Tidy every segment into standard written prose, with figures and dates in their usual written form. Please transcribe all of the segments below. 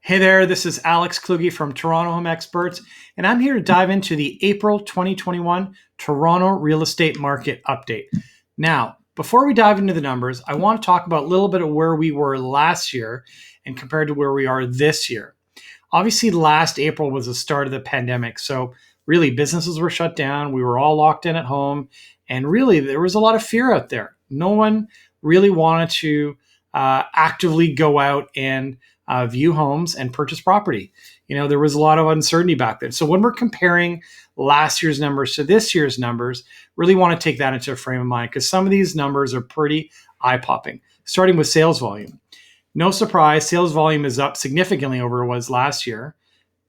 Hey there, this is Alex Kluge from Toronto Home Experts, and I'm here to dive into the April 2021 Toronto real estate market update. Now, before we dive into the numbers, I want to talk about a little bit of where we were last year and compared to where we are this year. Obviously, last April was the start of the pandemic, so really businesses were shut down, we were all locked in at home, and really there was a lot of fear out there. No one really wanted to actively go out and view homes and purchase property. There was a lot of uncertainty back then. So when we're comparing last year's numbers to this year's numbers, really want to take that into a frame of mind because some of these numbers are pretty eye-popping, starting with sales volume. No surprise, sales volume is up significantly over what it was last year,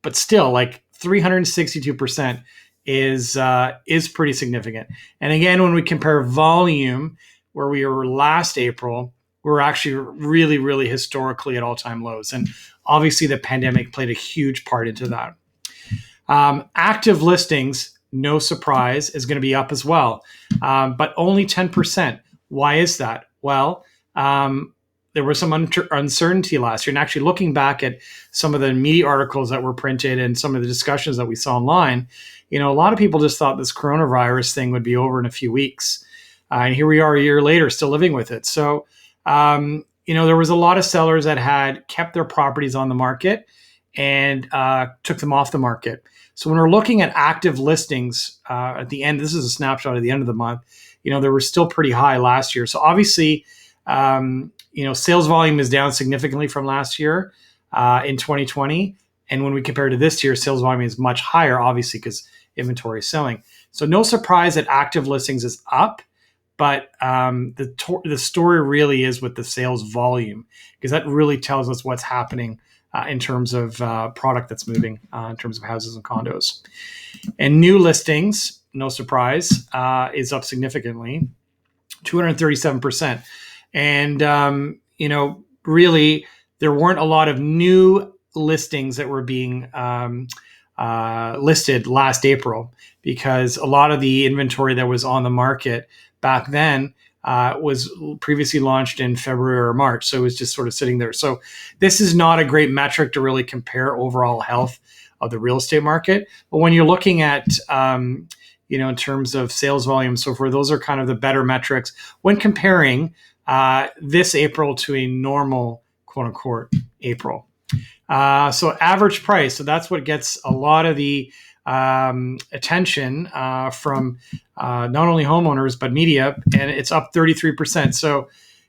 but still like 362% is pretty significant. And again, when we compare volume where we were last April, we're actually really, really historically at all-time lows. And obviously the pandemic played a huge part into that. Active listings, no surprise, is going to be up as well, but only 10%. Why is that? Well, there was some uncertainty last year. And actually looking back at some of the media articles that were printed and some of the discussions that we saw online, a lot of people just thought this coronavirus thing would be over in a few weeks. And here we are a year later, still living with it. So, there was a lot of sellers that had kept their properties on the market and took them off the market. So when we're looking at active listings at the end, this is a snapshot at the end of the month, they were still pretty high last year. So obviously, sales volume is down significantly from last year in 2020. And when we compare to this year, sales volume is much higher, obviously, because inventory is selling. So no surprise that active listings is up. But the story really is with the sales volume, because that really tells us what's happening in terms of product that's moving in terms of houses and condos. And new listings, no surprise, is up significantly, 237%. And, really, there weren't a lot of new listings that were being listed last April, because a lot of the inventory that was on the market back then was previously launched in February or March. So it was just sort of sitting there. So this is not a great metric to really compare overall health of the real estate market. But when you're looking at, in terms of sales volume, so forth, those are kind of the better metrics when comparing this April to a normal, quote unquote, April. So average price. So that's what gets a lot of the attention from not only homeowners, but media, and it's up 33%. So,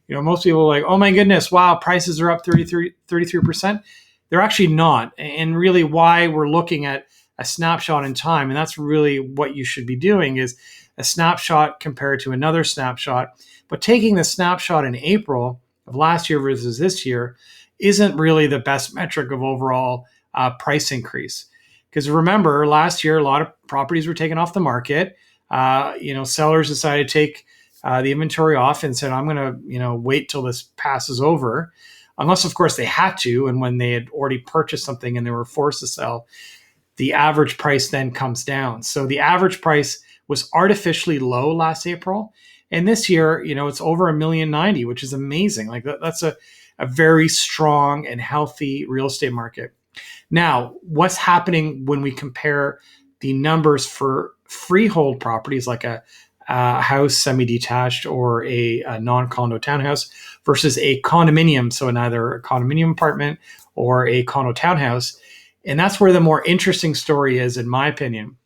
most people are like, oh my goodness, wow, prices are up 33%. They're actually not. And really why we're looking at a snapshot in time, and that's really what you should be doing, is a snapshot compared to another snapshot. But taking the snapshot in April of last year versus this year isn't really the best metric of overall price increase. Because remember, last year, a lot of properties were taken off the market. Sellers decided to take the inventory off and said, I'm going to, wait till this passes over. Unless, of course, they had to. And when they had already purchased something and they were forced to sell, the average price then comes down. So the average price was artificially low last April. And this year, it's over $1,090,000, which is amazing. Like that's a very strong and healthy real estate market. Now, what's happening when we compare the numbers for freehold properties like a house semi-detached or a non-condo townhouse versus a condominium, so in either a condominium apartment or a condo townhouse? And that's where the more interesting story is, in my opinion.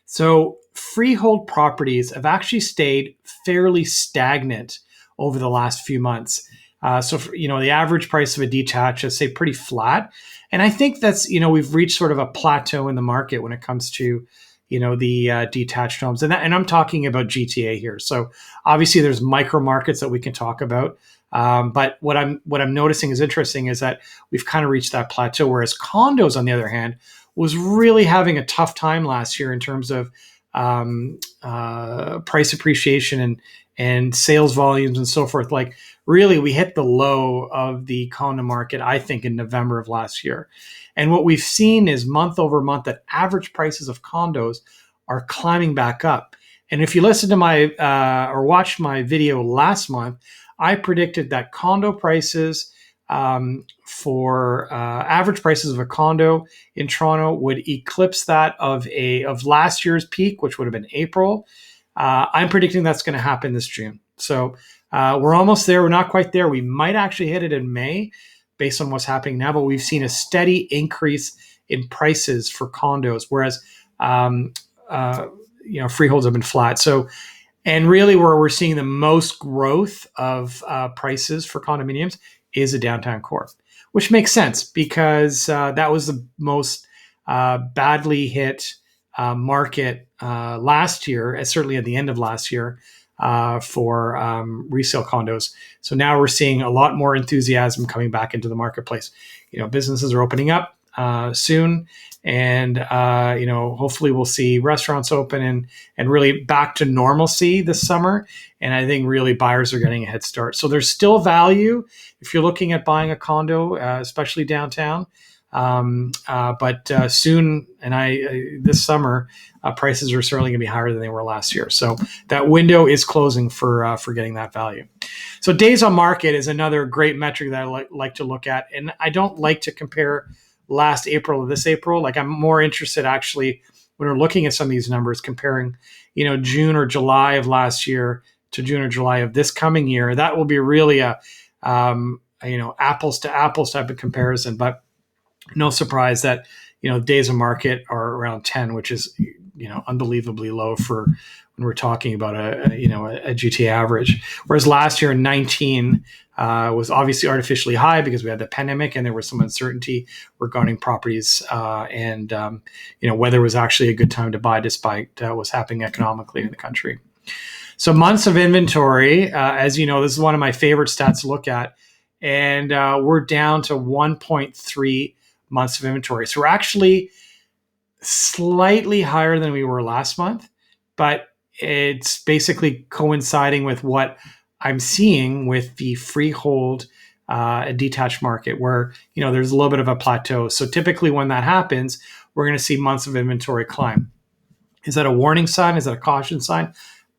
So freehold properties have actually stayed fairly stagnant over the last few months. The average price of a detached is, say, pretty flat. And I think that's, we've reached sort of a plateau in the market when it comes to, the detached homes. And I'm talking about GTA here. So obviously there's micro markets that we can talk about. But what I'm noticing is interesting is that we've kind of reached that plateau, whereas condos, on the other hand, was really having a tough time last year in terms of price appreciation and sales volumes and so forth. Like really, we hit the low of the condo market, I think, in November of last year. And what we've seen is month over month that average prices of condos are climbing back up. And if you listen to my or watched my video last month, I predicted that condo prices for average prices of a condo in Toronto would eclipse that of last year's peak, which would have been April. I'm predicting that's going to happen this June. So we're almost there. We're not quite there. We might actually hit it in May based on what's happening now, but we've seen a steady increase in prices for condos, whereas freeholds have been flat. So, and really where we're seeing the most growth of prices for condominiums is a downtown core, which makes sense because that was the most badly hit market last year, certainly at the end of last year, for resale condos. So now we're seeing a lot more enthusiasm coming back into the marketplace. Businesses are opening up soon, and hopefully we'll see restaurants open and really back to normalcy this summer. And I think really buyers are getting a head start. So there's still value if you're looking at buying a condo, especially downtown. But soon, and this summer, prices are certainly going to be higher than they were last year. So that window is closing for getting that value. So days on market is another great metric that I like to look at, and I don't like to compare last April to this April. Like, I'm more interested actually when we're looking at some of these numbers, comparing, June or July of last year to June or July of this coming year. That will be really a apples to apples type of comparison. But no surprise that days of market are around 10, which is unbelievably low for when we're talking about a GTA average. Whereas last year 19 was obviously artificially high because we had the pandemic and there was some uncertainty regarding properties and whether it was actually a good time to buy despite what's happening economically in the country. So months of inventory, as you know, this is one of my favorite stats to look at, and we're down to 1.3 months of inventory. So we're actually slightly higher than we were last month, but it's basically coinciding with what I'm seeing with the freehold detached market, where there's a little bit of a plateau. So typically when that happens, we're going to see months of inventory climb. Is that a warning sign? Is that a caution sign?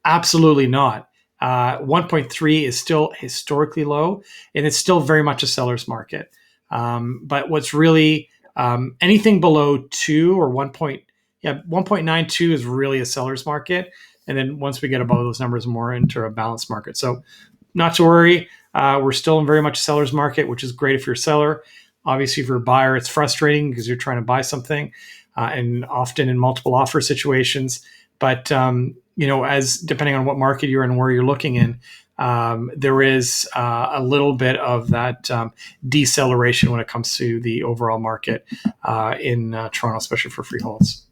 Absolutely not. 1.3 is still historically low, and it's still very much a seller's market. But what's really anything below 2 or 1.92 is really a seller's market. And then once we get above those numbers, more into a balanced market. So not to worry. We're still in very much a seller's market, which is great if you're a seller. Obviously, if you're a buyer, it's frustrating because you're trying to buy something and often in multiple offer situations. But, as depending on what market you're in and where you're looking in, there is a little bit of that deceleration when it comes to the overall market in Toronto, especially for freeholds.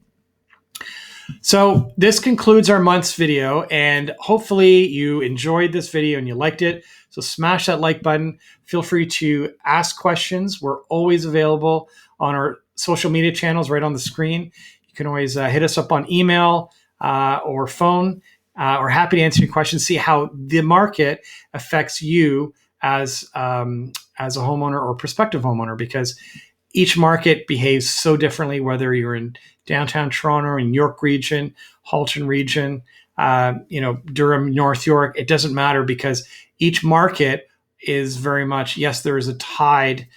So this concludes our month's video, and hopefully you enjoyed this video and you liked it. So smash that like button. Feel free to ask questions. We're always available on our social media channels right on the screen. You can always hit us up on email or phone. We're happy to answer your questions, see how the market affects you as a homeowner or prospective homeowner, because each market behaves so differently, whether you're in downtown Toronto, in York region, Halton region, Durham, North York. It doesn't matter because each market is very much, yes, there is a tide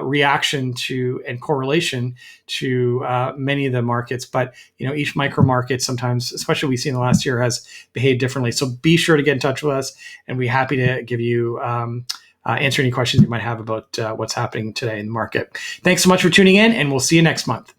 reaction to and correlation to many of the markets, but each micro market sometimes, especially we see in the last year, has behaved differently. So be sure to get in touch with us, and we're happy to give you answer any questions you might have about what's happening today in the market. Thanks so much for tuning in, and we'll see you next month.